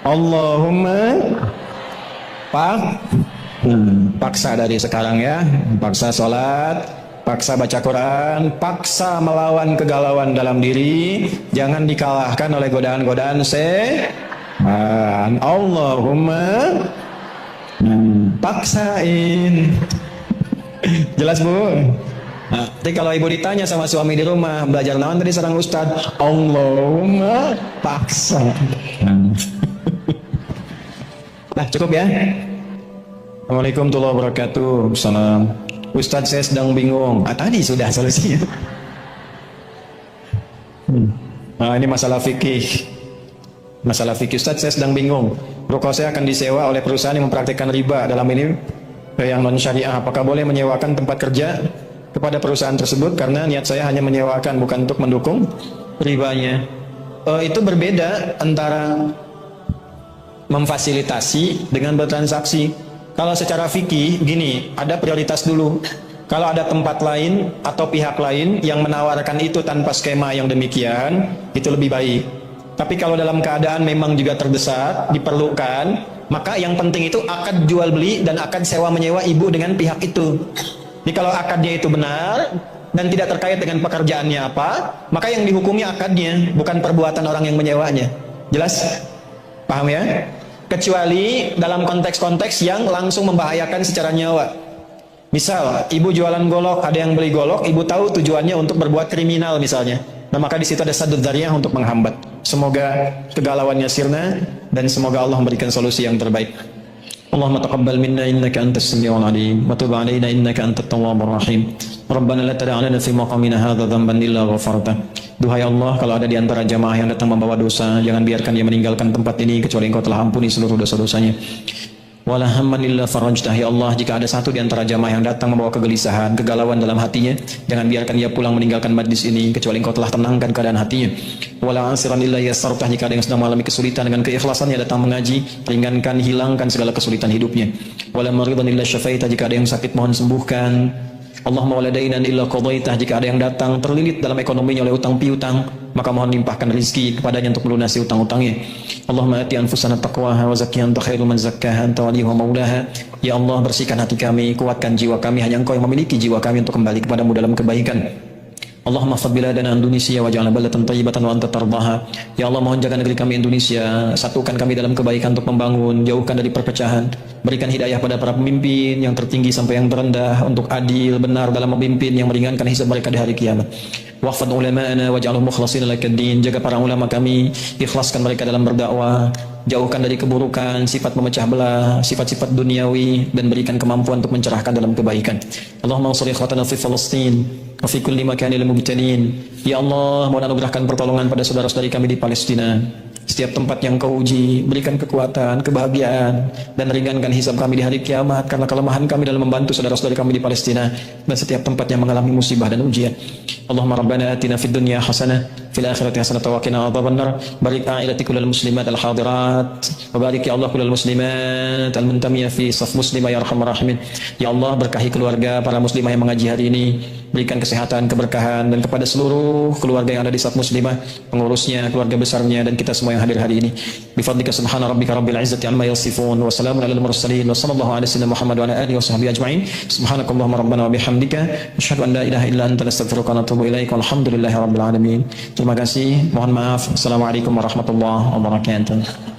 Allahumma paksa dari sekarang ya, paksa sholat, paksa baca Quran, paksa melawan kegalauan dalam diri, jangan dikalahkan oleh godaan-godaan Allahumma paksain. Jelas Bu? Nah, tapi kalau ibu ditanya sama suami di rumah, belajar naon tadi sareng Ustad, Allahumma paksa. Nah, cukup ya. Assalamualaikum warahmatullahi wabarakatuh. Salam. Ustadz saya sedang bingung. Tadi sudah solusinya. Nah, ini masalah fikih. Masalah fikih, Ustadz saya sedang bingung. Ruko saya akan disewa oleh perusahaan yang mempraktikkan riba. Dalam ini yang non syariah. Apakah boleh menyewakan tempat kerja kepada perusahaan tersebut? Karena niat saya hanya menyewakan, bukan untuk mendukung ribanya. Itu berbeda antara memfasilitasi dengan bertransaksi. Kalau secara fikih gini, ada prioritas dulu. Kalau ada tempat lain atau pihak lain yang menawarkan itu tanpa skema yang demikian, itu lebih baik. Tapi kalau dalam keadaan memang juga terdesak, diperlukan, maka yang penting itu akad jual beli dan akad sewa menyewa ibu dengan pihak itu. Jadi kalau akadnya itu benar dan tidak terkait dengan pekerjaannya apa, maka yang dihukumi akadnya, bukan perbuatan orang yang menyewanya. Jelas? Paham ya? Kecuali dalam konteks-konteks yang langsung membahayakan secara nyawa. Misal, ibu jualan golok, ada yang beli golok, ibu tahu tujuannya untuk berbuat kriminal misalnya. Nah, maka di situ ada saddud dzariyah untuk menghambat. Semoga kegalauannya sirna dan semoga Allah memberikan solusi yang terbaik. Allahumma taqabbal minna innaka antas samiul alim wa tub alaina innaka antat tawwabur rahim. Rabbana la tada' lana fi maqamina hadza dhanban illa ghafarta. Duhai Allah, kalau ada di antara jamaah yang datang membawa dosa, jangan biarkan dia meninggalkan tempat ini kecuali Engkau telah ampuni seluruh dosa-dosanya. Wala hamman illa farajtah. Ya Allah, jika ada satu di antara jamaah yang datang membawa kegelisahan, kegalauan dalam hatinya, jangan biarkan ia pulang meninggalkan majlis ini kecuali Engkau telah tenangkan keadaan hatinya. Wala ansiran illa yassartah. Jika ada yang sedang mengalami kesulitan, dengan keikhlasannya datang mengaji, ringankan, hilangkan segala kesulitan hidupnya. Wala maridan illa syafaitah. Jika ada yang sakit, mohon sembuhkan. Allahumma waladainan illa qadaitah. Jika ada yang datang terlilit dalam ekonominya oleh utang piutang, maka mohon limpahkan rezeki kepadanya untuk melunasi utang-utangnya. Allahumma ati anfusana taqwaha wa zakkiha anta khairu man zakkaha anta waliyuha maulaha. Ya Allah, bersihkan hati kami, kuatkan jiwa kami, hanya Engkau yang memiliki jiwa kami untuk kembali kepadamu dalam kebaikan. Allahumma fad biladana Indonesia waj'alna balatan thayyibatan wa anta tardaha. Ya Allah, mohon jaga negeri kami Indonesia, satukan kami dalam kebaikan untuk membangun, jauhkan dari perpecahan. Berikan hidayah pada para pemimpin yang tertinggi sampai yang terendah untuk adil, benar dalam memimpin, yang meringankan hisab mereka di hari kiamat. Wahfad ulama'ana waj'alhum mukhlasin lakaddin. Jaga para ulama kami, ikhlaskan mereka dalam berdakwah. Jauhkan dari keburukan, sifat memecah belah, sifat-sifat duniawi, dan berikan kemampuan untuk mencerahkan dalam kebaikan. Allahumma ansur ikhwatana fi Palestin wa fi kulli makanil mubtalin. Ya Allah, mohon anugerahkan pertolongan pada saudara-saudari kami di Palestina. Setiap tempat yang Kau uji, berikan kekuatan, kebahagiaan, dan ringankan hisab kami di hari kiamat karena kelemahan kami dalam membantu saudara-saudari kami di Palestina dan setiap tempat yang mengalami musibah dan ujian. Allahumma rabbana atina fid dunya hasanah fil akhirati hasanah wa qina adzabannar. Barik a'ilati kullal muslimat al hadirat wa barik ya Allah kullal muslimat al muntamiyah fi saf muslimah ya arhamar rahimin. Ya Allah, berkahi keluarga para muslimah yang mengaji hari ini, berikan kesehatan, keberkahan, dan kepada seluruh keluarga yang ada di saf muslimah, pengurusnya, keluarga besarnya, dan kita semua yang hadir hari ini. Bifadlika subhana rabbika rabbil izzati amma yasifun wa salamun alal mursalin wa sallallahu ala sayyidina Muhammad wa ala alihi wa sahbihi ajma'in. Subhanakallahumma rabbana wa bihamdika asyhadu an la ilaha illa anta astaghfiruka wa atubu ilaik. Walhamdulillahi rabbil alamin. Terima kasih. Mohon maaf. Assalamualaikum warahmatullahi wabarakatuh.